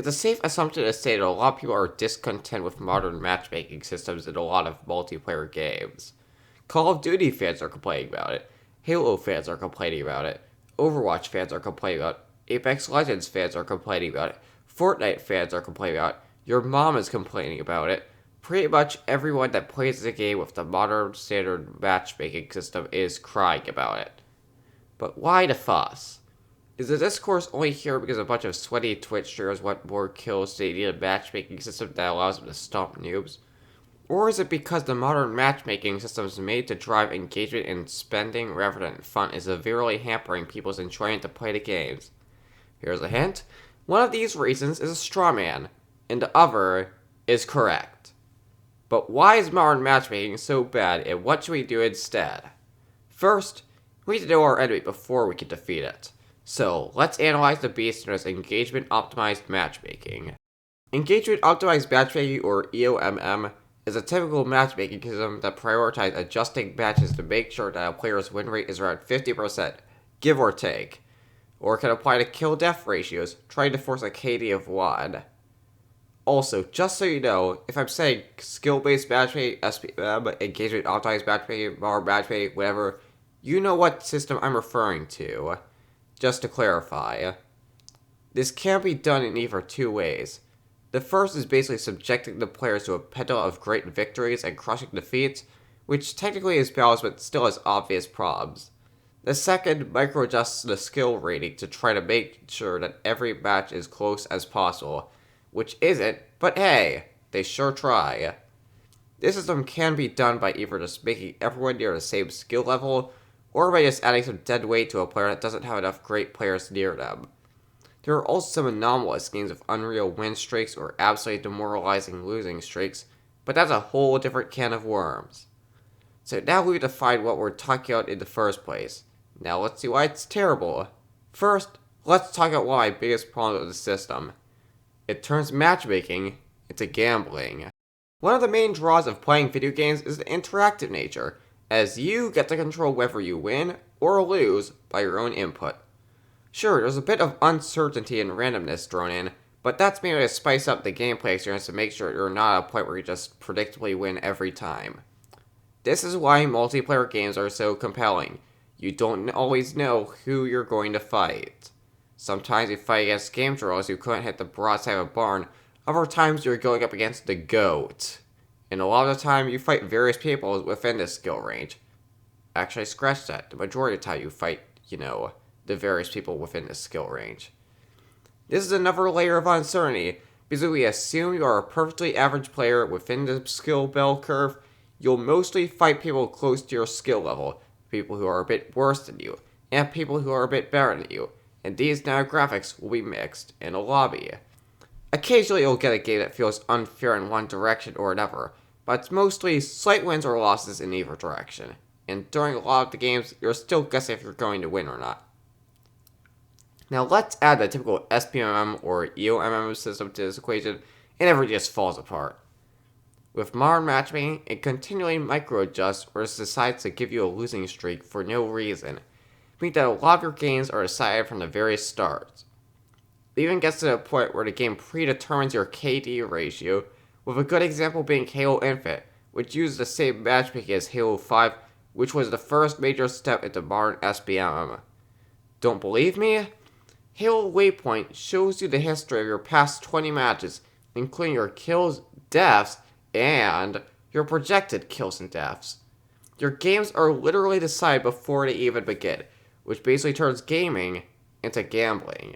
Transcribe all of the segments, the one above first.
It's a safe assumption to say that a lot of people are discontent with modern matchmaking systems in a lot of multiplayer games. Call of Duty fans are complaining about it, Halo fans are complaining about it, Overwatch fans are complaining about it, Apex Legends fans are complaining about it, Fortnite fans are complaining about it, your mom is complaining about it. Pretty much everyone that plays the game with the modern standard matchmaking system is crying about it. But why the fuss? Is the discourse only here because a bunch of sweaty Twitch streamers want more kills so they need a matchmaking system that allows them to stomp noobs? Or is it because the modern matchmaking system is made to drive engagement and spending rather than fun is severely hampering people's enjoyment to play the games? Here's a hint. One of these reasons is a straw man, and the other is correct. But why is modern matchmaking so bad, and what should we do instead? First, we need to know our enemy before we can defeat it. So, let's analyze the beast known as engagement-optimized matchmaking. Engagement-optimized matchmaking, or EOMM, is a typical matchmaking system that prioritizes adjusting matches to make sure that a player's win rate is around 50%, give or take, or can apply to kill-death ratios, trying to force a KD of 1. Also, just so you know, if I'm saying skill-based matchmaking, SBMM, engagement-optimized matchmaking, modern matchmaking, whatever, you know what system I'm referring to. Just to clarify, this can be done in either two ways. The first is basically subjecting the players to a pendulum of great victories and crushing defeats, which technically is balanced but still has obvious problems. The second micro-adjusts the skill rating to try to make sure that every match is close as possible, which isn't, but hey, they sure try. This system can be done by either just making everyone near the same skill level, or by just adding some dead weight to a player that doesn't have enough great players near them. There are also some anomalous games of unreal win streaks or absolutely demoralizing losing streaks, but that's a whole different can of worms. So now we've defined what we're talking about in the first place. Now let's see why it's terrible. First, let's talk about one of my biggest problems with the system. It turns matchmaking into gambling. One of the main draws of playing video games is the interactive nature, as you get to control whether you win or lose by your own input. Sure, there's a bit of uncertainty and randomness thrown in, but that's mainly to spice up the gameplay experience to make sure you're not at a point where you just predictably win every time. This is why multiplayer games are so compelling. You don't always know who you're going to fight. Sometimes you fight against game trolls who couldn't hit the broadside of a barn, other times you're going up against the GOAT. And a lot of the time, you fight various people within this skill range. Actually, scratch that. The majority of the time you fight, the various people within this skill range. This is another layer of uncertainty, because we assume you are a perfectly average player within the skill bell curve, you'll mostly fight people close to your skill level, people who are a bit worse than you, and people who are a bit better than you, and these demographics will be mixed in a lobby. Occasionally you'll get a game that feels unfair in one direction or another, but it's mostly slight wins or losses in either direction. And during a lot of the games, you're still guessing if you're going to win or not. Now let's add the typical SBMM or EOMM system to this equation, and everything just falls apart. With modern matchmaking, it continually micro-adjusts or decides to give you a losing streak for no reason, meaning that a lot of your games are decided from the very start. It even gets to the point where the game predetermines your KD ratio, with a good example being Halo Infinite, which uses the same matchmaking as Halo 5, which was the first major step into modern SBMM. Don't believe me? Halo Waypoint shows you the history of your past 20 matches, including your kills, deaths, and your projected kills and deaths. Your games are literally decided before they even begin, which basically turns gaming into gambling.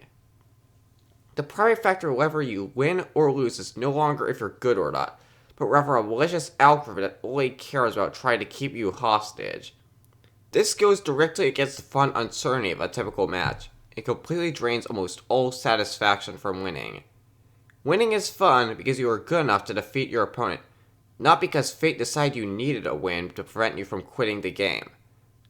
The primary factor whether you win or lose is no longer if you're good or not, but rather a malicious algorithm that only cares about trying to keep you hostage. This goes directly against the fun uncertainty of a typical match. It completely drains almost all satisfaction from winning. Winning is fun because you are good enough to defeat your opponent, not because fate decided you needed a win to prevent you from quitting the game.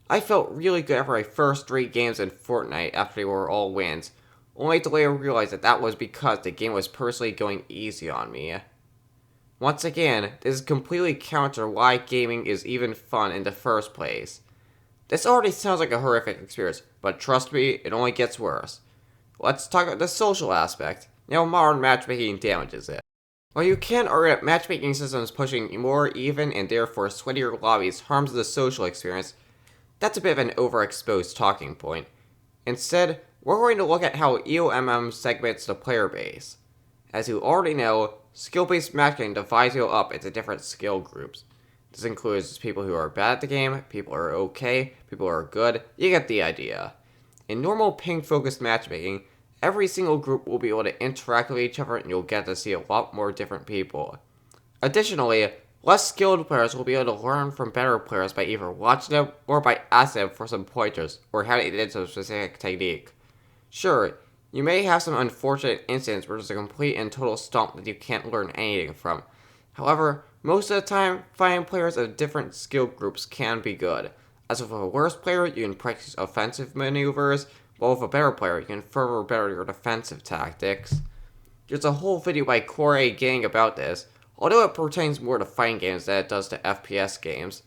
I felt really good after my first 3 games in Fortnite after they were all wins, only to later realize that that was because the game was personally going easy on me. Once again, this is completely counter why gaming is even fun in the first place. This already sounds like a horrific experience, but trust me, it only gets worse. Let's talk about the social aspect. Now modern matchmaking damages it. While you can argue that matchmaking systems pushing more even and therefore sweatier lobbies harms the social experience, that's a bit of an overexposed talking point. Instead, we're going to look at how SBMM segments the player base. As you already know, skill-based matchmaking divides you up into different skill groups. This includes people who are bad at the game, people who are okay, people who are good, you get the idea. In normal ping-focused matchmaking, every single group will be able to interact with each other and you'll get to see a lot more different people. Additionally, less skilled players will be able to learn from better players by either watching them or by asking them for some pointers or how to get some specific technique. Sure, you may have some unfortunate incidents where there's a complete and total stomp that you can't learn anything from. However, most of the time, finding players of different skill groups can be good. As with a worse player, you can practice offensive maneuvers, while with a better player, you can further better your defensive tactics. There's a whole video by Core Gang about this, although it pertains more to fighting games than it does to FPS games.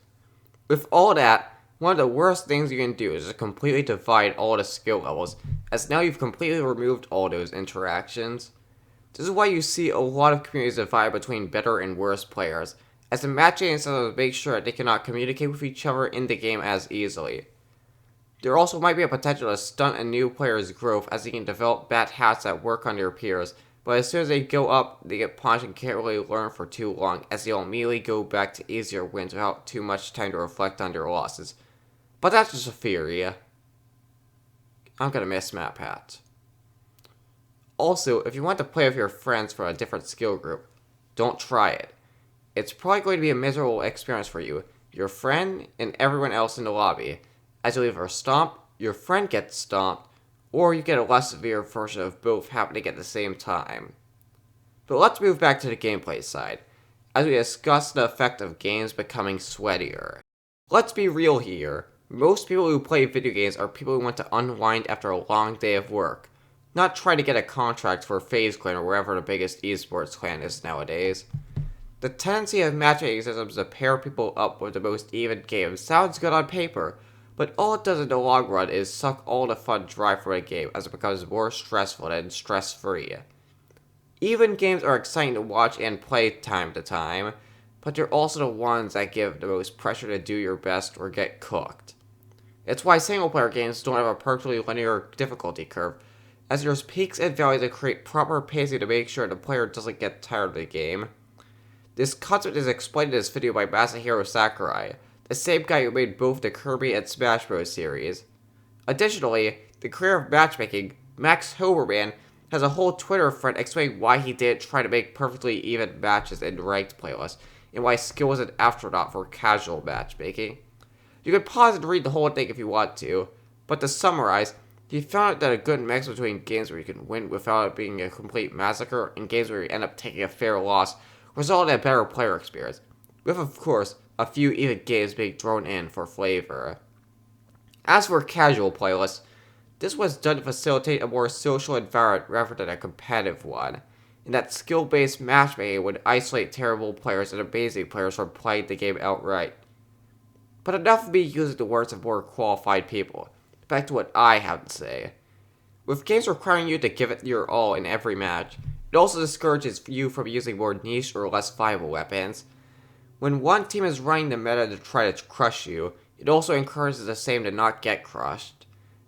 With all that, one of the worst things you can do is just completely divide all the skill levels, as now you've completely removed all those interactions. This is why you see a lot of communities divide between better and worse players, as the matching systems make sure that they cannot communicate with each other in the game as easily. There also might be a potential to stunt a new player's growth as they can develop bad habits that work on their peers, but as soon as they go up, they get punished and can't really learn for too long, as they'll immediately go back to easier wins without too much time to reflect on their losses. But that's just a theory. I'm gonna miss Map Hat. Also, if you want to play with your friends from a different skill group, don't try it. It's probably going to be a miserable experience for you, your friend, and everyone else in the lobby, as you'll either stomp, your friend gets stomped, or you get a less severe version of both happening at the same time. But let's move back to the gameplay side, as we discuss the effect of games becoming sweatier. Let's be real here. Most people who play video games are people who want to unwind after a long day of work, not try to get a contract for FaZe Clan or wherever the biggest esports clan is nowadays. The tendency of matchmaking systems to pair people up with the most even games sounds good on paper, but all it does in the long run is suck all the fun dry from a game as it becomes more stressful than stress-free. Even games are exciting to watch and play time to time, but they're also the ones that give the most pressure to do your best or get cooked. It's why single-player games don't have a perfectly linear difficulty curve, as there's peaks and valleys that create proper pacing to make sure the player doesn't get tired of the game. This concept is explained in this video by Masahiro Sakurai, the same guy who made both the Kirby and Smash Bros. Series. Additionally, the creator of matchmaking, Max Hoberman, has a whole Twitter thread explaining why he didn't try to make perfectly even matches in ranked playlists, and why skill was an afterthought for casual matchmaking. You can pause and read the whole thing if you want to, but to summarize, he found that a good mix between games where you can win without it being a complete massacre and games where you end up taking a fair loss resulted in a better player experience, with of course a few even games being thrown in for flavor. As for casual playlists, this was done to facilitate a more social environment rather than a competitive one, in that skill-based matchmaking would isolate terrible players and amazing players from playing the game outright. But enough of me using the words of more qualified people. Back to what I have to say. With games requiring you to give it your all in every match, it also discourages you from using more niche or less viable weapons. When one team is running the meta to try to crush you, it also encourages the same to not get crushed.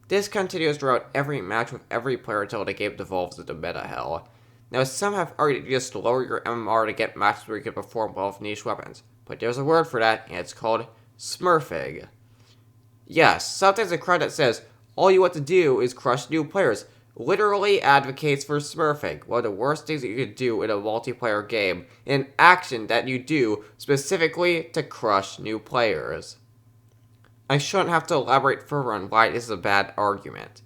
This continues throughout every match with every player until the game devolves into meta hell. Now, some have argued to just lower your MMR to get matches where you can perform well with niche weapons, but there's a word for that, and it's called smurfing. Yes, sometimes a crowd that says, all you want to do is crush new players, literally advocates for smurfing, one of the worst things that you could do in a multiplayer game, an action that you do specifically to crush new players. I shouldn't have to elaborate further on why this is a bad argument.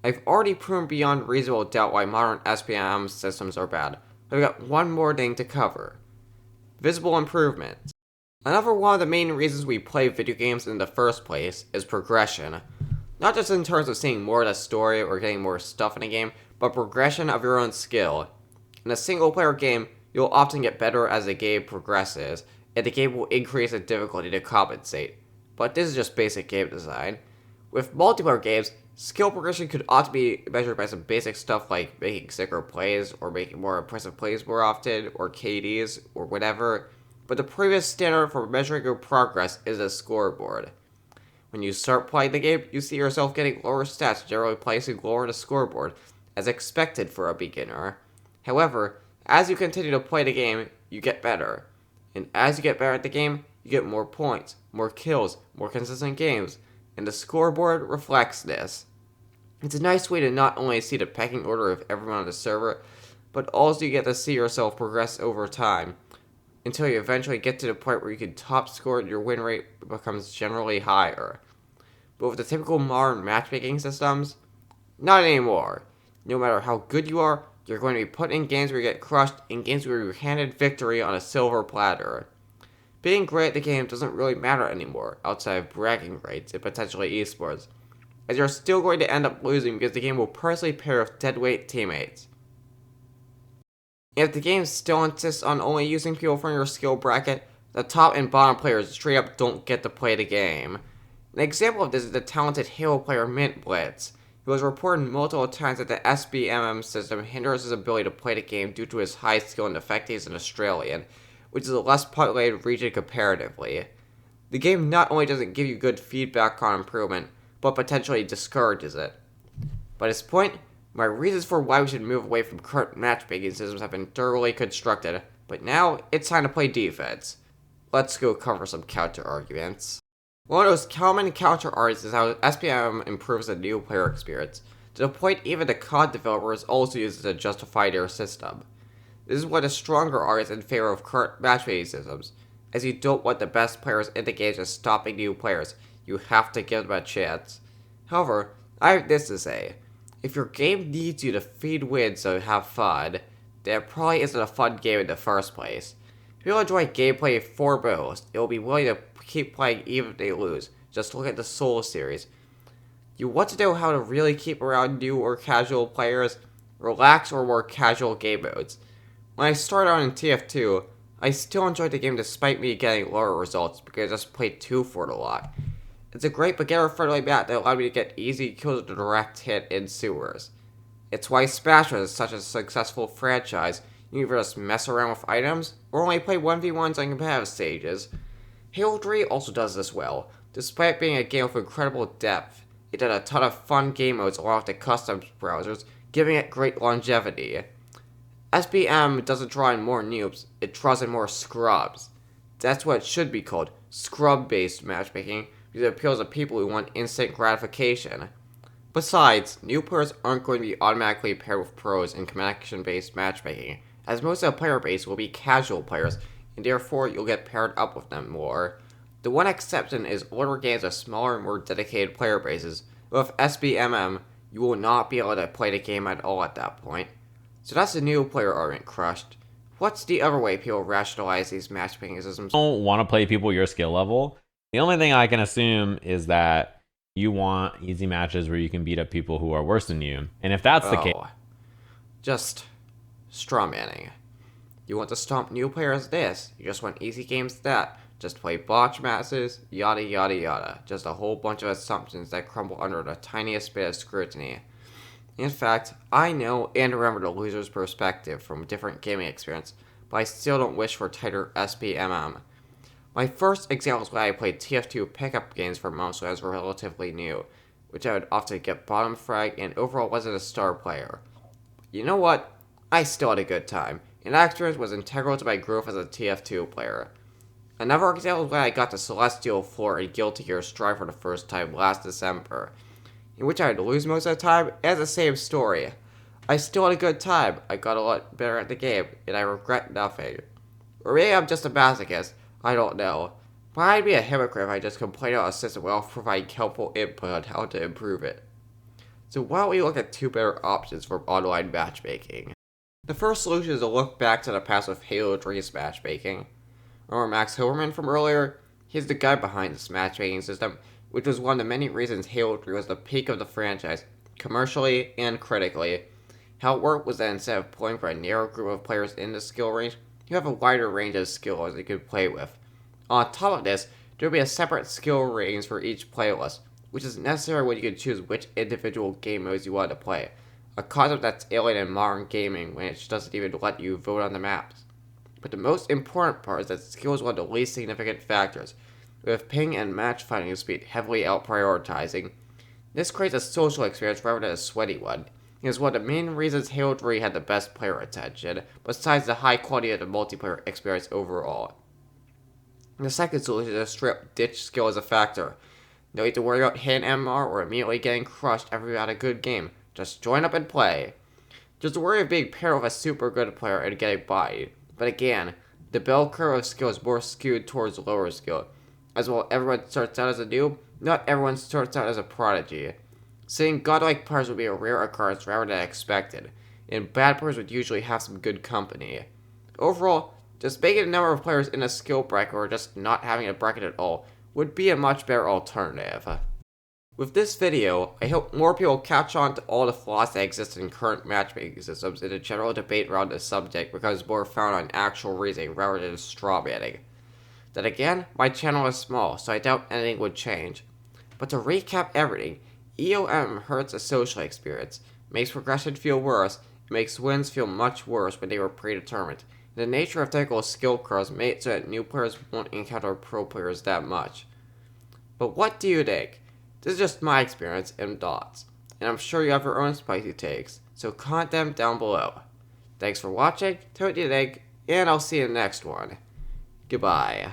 I've already proven beyond reasonable doubt why modern SBMM systems are bad, but I've got one more thing to cover. Visible improvement. Another one of the main reasons we play video games in the first place is progression. Not just in terms of seeing more of the story or getting more stuff in a game, but progression of your own skill. In a single player game, you'll often get better as the game progresses, and the game will increase in difficulty to compensate. But this is just basic game design. With multiplayer games, Skill progression could ought to be measured by some basic stuff like making sicker plays, or making more impressive plays more often, or KDs, or whatever, but the previous standard for measuring your progress is a scoreboard. When you start playing the game, you see yourself getting lower stats, generally placing lower the scoreboard, as expected for a beginner. However, as you continue to play the game, you get better. And as you get better at the game, you get more points, more kills, more consistent games, and the scoreboard reflects this. It's a nice way to not only see the pecking order of everyone on the server, but also you get to see yourself progress over time, until you eventually get to the point where you can top score and your win rate becomes generally higher. But with the typical modern matchmaking systems, not anymore. No matter how good you are, you're going to be put in games where you get crushed, in games where you're handed victory on a silver platter. Being great at the game doesn't really matter anymore, outside of bragging rights and potentially esports, as you're still going to end up losing because the game will personally pair with deadweight teammates. If the game still insists on only using people from your skill bracket, the top and bottom players straight up don't get to play the game. An example of this is the talented Halo player Mint Blitz, who has reported multiple times that the SBMM system hinders his ability to play the game due to his high skill, and the fact that he's an Australian, which is a less populated region comparatively. The game not only doesn't give you good feedback on improvement, but potentially discourages it. By this point, my reasons for why we should move away from current matchmaking systems have been thoroughly constructed, but now it's time to play defense. Let's go cover some counter-arguments. One of those common counter-arguments is how SBMM improves the new player experience, to the point even the COD developers also use it to justify their system. This is one of the stronger arguments in favor of current matchmaking systems, as you don't want the best players in the game just stopping new players. You have to give them a chance. However, I have this to say. If your game needs you to feed wins so have fun, then it probably isn't a fun game in the first place. If you enjoy gameplay foremost, it will be willing to keep playing even if they lose. Just look at the Soul series. You want to know how to really keep around new or casual players? Relax or more casual game modes. When I started out in TF2, I still enjoyed the game despite me getting lower results because I just played 2 for it a lot. It's a great beginner-friendly map that allowed me to get easy kills with a direct hit in sewers. It's why Smash is such a successful franchise. You can either just mess around with items, or only play 1v1s on competitive stages. Halo 3 also does this well. Despite being a game with incredible depth, it did a ton of fun game modes along with the customs browsers, giving it great longevity. SBM doesn't draw in more noobs, it draws in more scrubs. That's what it should be called, scrub-based matchmaking, because it appeals to people who want instant gratification. Besides, new players aren't going to be automatically paired with pros in connection-based matchmaking, as most of the player base will be casual players, and therefore you'll get paired up with them more. The one exception is older games with smaller and more dedicated player bases, but with SBMM, you will not be able to play the game at all at that point. So that's the new player argument crushed. What's the other way people rationalize these matchmaking systems? Don't want to play people your skill level. The only thing I can assume is that you want easy matches where you can beat up people who are worse than you. And if that's the case, just straw manning. You want to stomp new players this, you just want easy games that, just play botch matches, yada yada yada. Just a whole bunch of assumptions that crumble under the tiniest bit of scrutiny. In fact, I know and remember the loser's perspective from a different gaming experience, but I still don't wish for tighter SBMM. My first example is when I played TF2 pickup games for months when I was relatively new, which I would often get bottom frag and overall wasn't a star player. You know what? I still had a good time, and that experience was integral to my growth as a TF2 player. Another example is when I got to Celestial Floor in Guilty Gear Strive for the first time last December, in which I had to lose most of the time. It has the same story. I still had a good time, I got a lot better at the game, and I regret nothing. Or maybe I'm just a masochist, I don't know. But I'd be a hypocrite if I just complained about a system without providing helpful input on how to improve it. So why don't we look at 2 better options for online matchmaking. The first solution is to look back to the past with Halo 3's matchmaking. Remember Max Hillerman from earlier? He's the guy behind this matchmaking system, which was one of the many reasons Halo 3 was the peak of the franchise, commercially and critically. How it worked was that instead of playing for a narrow group of players in the skill range, you have a wider range of skills you could play with. On top of this, there will be a separate skill ratings for each playlist, which is necessary when you can choose which individual game modes you want to play, a concept that's alien in modern gaming when it doesn't even let you vote on the maps. But the most important part is that skill is one of the least significant factors, with ping and match finding speed heavily out-prioritizing. This creates a social experience rather than a sweaty one. It is one of the main reasons Halo 3 had the best player retention, besides the high quality of the multiplayer experience overall. The second solution is to ditch skill as a factor. No need to worry about hitting MR or immediately getting crushed after you had a good game. Just join up and play. Just worry of being paired with a super good player and getting bodied. But again, the bell curve of skill is more skewed towards lower skill. As while everyone starts out as a noob, not everyone starts out as a prodigy. Seeing godlike players would be a rare occurrence rather than expected, and bad players would usually have some good company. Overall, just making a number of players in a skill bracket or just not having a bracket at all would be a much better alternative. With this video, I hope more people catch on to all the flaws that exist in current matchmaking systems and the general debate around this subject becomes more founded on actual reasoning rather than strawmanning. Then again, my channel is small, so I doubt anything would change. But to recap everything, EOM hurts a social experience, makes progression feel worse, and makes wins feel much worse when they were predetermined. The nature of technical skill curves made it so that new players won't encounter pro players that much. But what do you think? This is just my experience and thoughts, and I'm sure you have your own spicy takes, so comment them down below. Thanks for watching, tell me what you think, and I'll see you in the next one. Goodbye.